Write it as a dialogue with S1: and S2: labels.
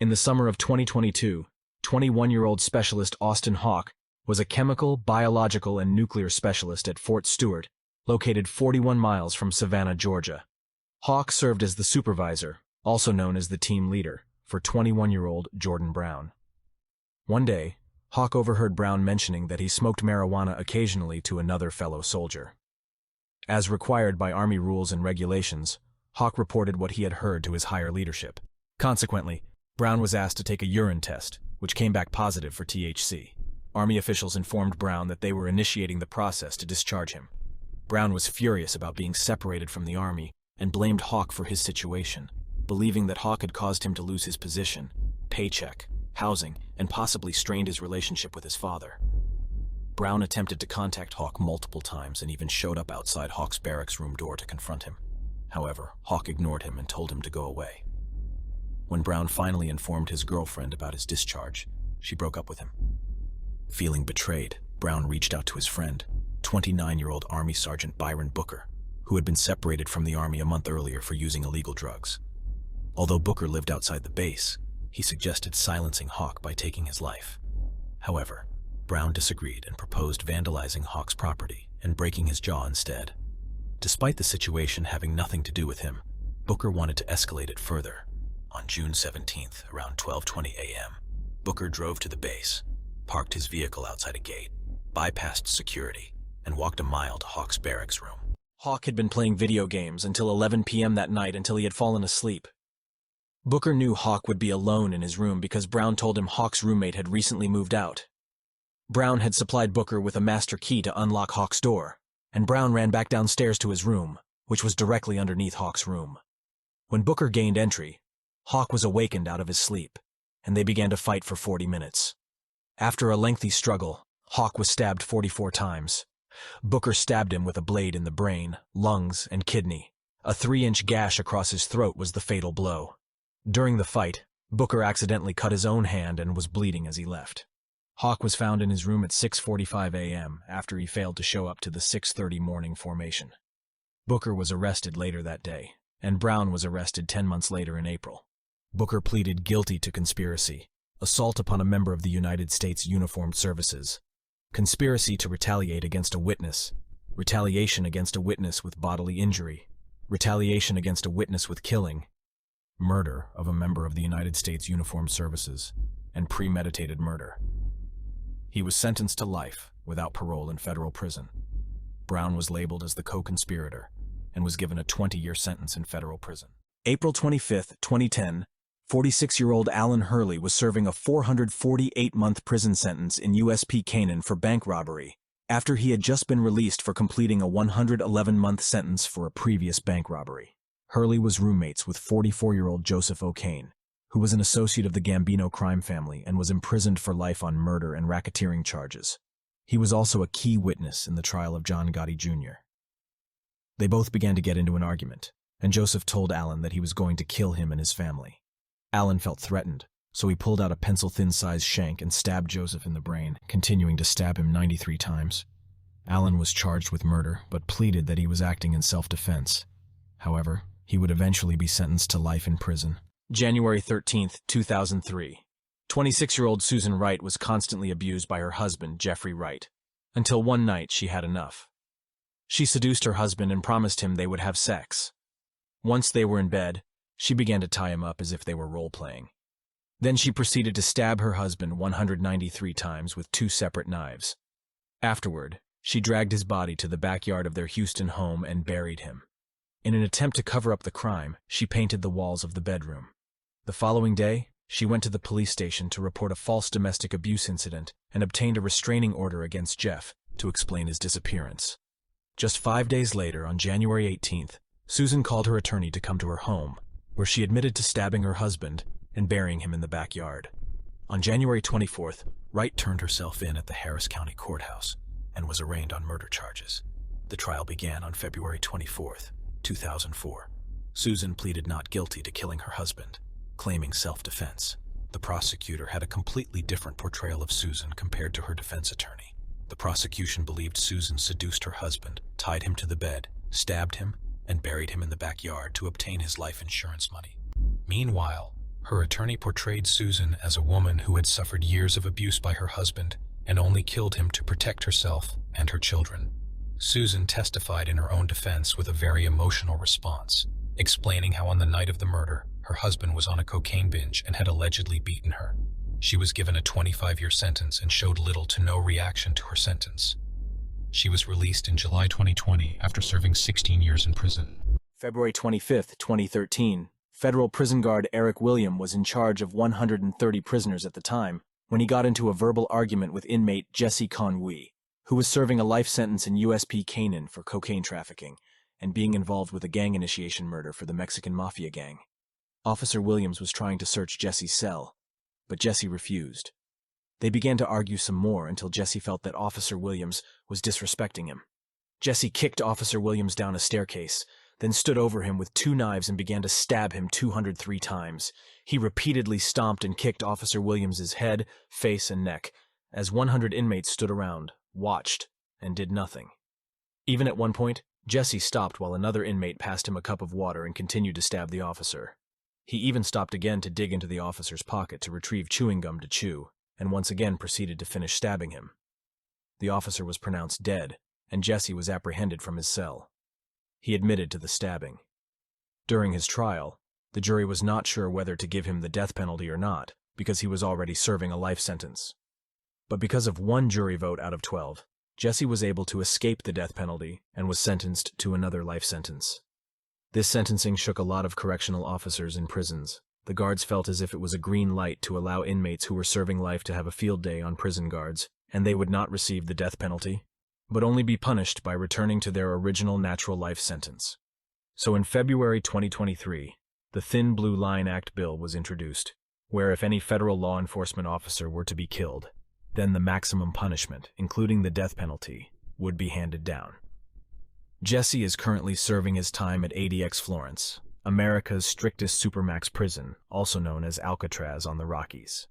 S1: In the summer of 2022, 21-year-old specialist Austin Hawk was a chemical, biological, and nuclear specialist at Fort Stewart, located 41 miles from Savannah, Georgia. Hawk served as the supervisor, also known as the team leader, for 21-year-old Jordan Brown. One day, Hawk overheard Brown mentioning that he smoked marijuana occasionally to another fellow soldier. As required by Army rules and regulations, Hawk reported what he had heard to his higher leadership. Consequently, Brown was asked to take a urine test, which came back positive for THC. Army officials informed Brown that they were initiating the process to discharge him. Brown was furious about being separated from the Army and blamed Hawk for his situation, believing that Hawk had caused him to lose his position, paycheck, housing, and possibly strained his relationship with his father. Brown attempted to contact Hawk multiple times and even showed up outside Hawk's barracks room door to confront him. However, Hawk ignored him and told him to go away. When Brown finally informed his girlfriend about his discharge, she broke up with him. Feeling betrayed, Brown reached out to his friend, 29-year-old Army Sergeant Byron Booker, who had been separated from the Army a month earlier for using illegal drugs. Although Booker lived outside the base, he suggested silencing Hawk by taking his life. However, Brown disagreed and proposed vandalizing Hawk's property and breaking his jaw instead. Despite the situation having nothing to do with him, Booker wanted to escalate it further. On June 17th, around 12:20 a.m., Booker drove to the base, parked his vehicle outside a gate, bypassed security, and walked a mile to Hawk's barracks room. Hawk had been playing video games until 11 p.m. that night until he had fallen asleep. Booker knew Hawk would be alone in his room because Brown told him Hawk's roommate had recently moved out. Brown had supplied Booker with a master key to unlock Hawk's door, and Brown ran back downstairs to his room, which was directly underneath Hawk's room. When Booker gained entry, Hawk was awakened out of his sleep, and they began to fight for 40 minutes. After a lengthy struggle, Hawk was stabbed 44 times. Booker stabbed him with a blade in the brain, lungs, and kidney. A 3-inch gash across his throat was the fatal blow. During the fight, Booker accidentally cut his own hand and was bleeding as he left. Hawk was found in his room at 6:45 a.m. after he failed to show up to the 6:30 morning formation. Booker was arrested later that day, and Brown was arrested 10 months later in April. Booker pleaded guilty to conspiracy, assault upon a member of the United States Uniformed Services, conspiracy to retaliate against a witness, retaliation against a witness with bodily injury, retaliation against a witness with killing, murder of a member of the United States Uniformed Services, and premeditated murder. He was sentenced to life without parole in federal prison. Brown was labeled as the co-conspirator and was given a 20-year sentence in federal prison. April 25, 2010, 46-year-old Alan Hurley was serving a 448-month prison sentence in USP Canaan for bank robbery after he had just been released for completing a 111-month sentence for a previous bank robbery. Hurley was roommates with 44-year-old Joseph O'Kane, who was an associate of the Gambino crime family and was imprisoned for life on murder and racketeering charges. He was also a key witness in the trial of John Gotti Jr. They both began to get into an argument, and Joseph told Alan that he was going to kill him and his family. Alan felt threatened, so he pulled out a pencil-thin-sized shank and stabbed Joseph in the brain, continuing to stab him 93 times. Alan was charged with murder, but pleaded that he was acting in self-defense. However, he would eventually be sentenced to life in prison. January 13, 2003. 26-year-old Susan Wright was constantly abused by her husband, Jeffrey Wright, until one night she had enough. She seduced her husband and promised him they would have sex. Once they were in bed, she began to tie him up as if they were role-playing. Then she proceeded to stab her husband 193 times with 2 separate knives. Afterward, she dragged his body to the backyard of their Houston home and buried him. In an attempt to cover up the crime, she painted the walls of the bedroom. The following day, she went to the police station to report a false domestic abuse incident and obtained a restraining order against Jeff to explain his disappearance. Just 5 days later, on January 18th, Susan called her attorney to come to her home, where she admitted to stabbing her husband and burying him in the backyard. On January 24th, Wright turned herself in at the Harris County Courthouse and was arraigned on murder charges. The trial began on February 24th, 2004. Susan pleaded not guilty to killing her husband, claiming self-defense. The prosecutor had a completely different portrayal of Susan compared to her defense attorney. The prosecution believed Susan seduced her husband, tied him to the bed, stabbed him, and buried him in the backyard to obtain his life insurance money. Meanwhile,
S2: Her attorney portrayed Susan as a woman who had suffered years of abuse by her husband and only killed him to protect herself and her children. Susan testified in her own defense with a very emotional response, explaining how on the night of the murder, her husband was on a cocaine binge and had allegedly beaten her. She was given a 25-year sentence and showed little to no reaction to her sentence. She was released in July 2020 after serving 16 years in prison.
S1: February 25, 2013, federal prison guard Eric William was in charge of 130 prisoners at the time when he got into a verbal argument with inmate Jesse Conway, who was serving a life sentence in USP Canaan for cocaine trafficking and being involved with a gang initiation murder for the Mexican Mafia gang. Officer Williams was trying to search Jesse's cell, but Jesse refused. They began to argue some more until Jesse felt that Officer Williams was disrespecting him. Jesse kicked Officer Williams down a staircase, then stood over him with 2 knives and began to stab him 203 times. He repeatedly stomped and kicked Officer Williams's head, face, and neck, as 100 inmates stood around, watched, and did nothing. Even at one point, Jesse stopped while another inmate passed him a cup of water and continued to stab the officer. He even stopped again to dig into the officer's pocket to retrieve chewing gum to chew, and once again proceeded to finish stabbing him. The officer was pronounced dead, and Jesse was apprehended from his cell. He admitted to the stabbing. During his trial, the jury was not sure whether to give him the death penalty or not, because he was already serving a life sentence. But because of 1 jury vote out of 12, Jesse was able to escape the death penalty and was sentenced to another life sentence. This sentencing shook a lot of correctional officers in prisons. The guards felt as if it was a green light to allow inmates who were serving life to have a field day on prison guards, and they would not receive the death penalty, but only be punished by returning to their original natural life sentence. So in February 2023, the Thin Blue Line Act bill was introduced, where if any federal law enforcement officer were to be killed, then the maximum punishment, including the death penalty, would be handed down. Jesse is currently serving his time at ADX Florence, America's strictest supermax prison, also known as Alcatraz on the Rockies.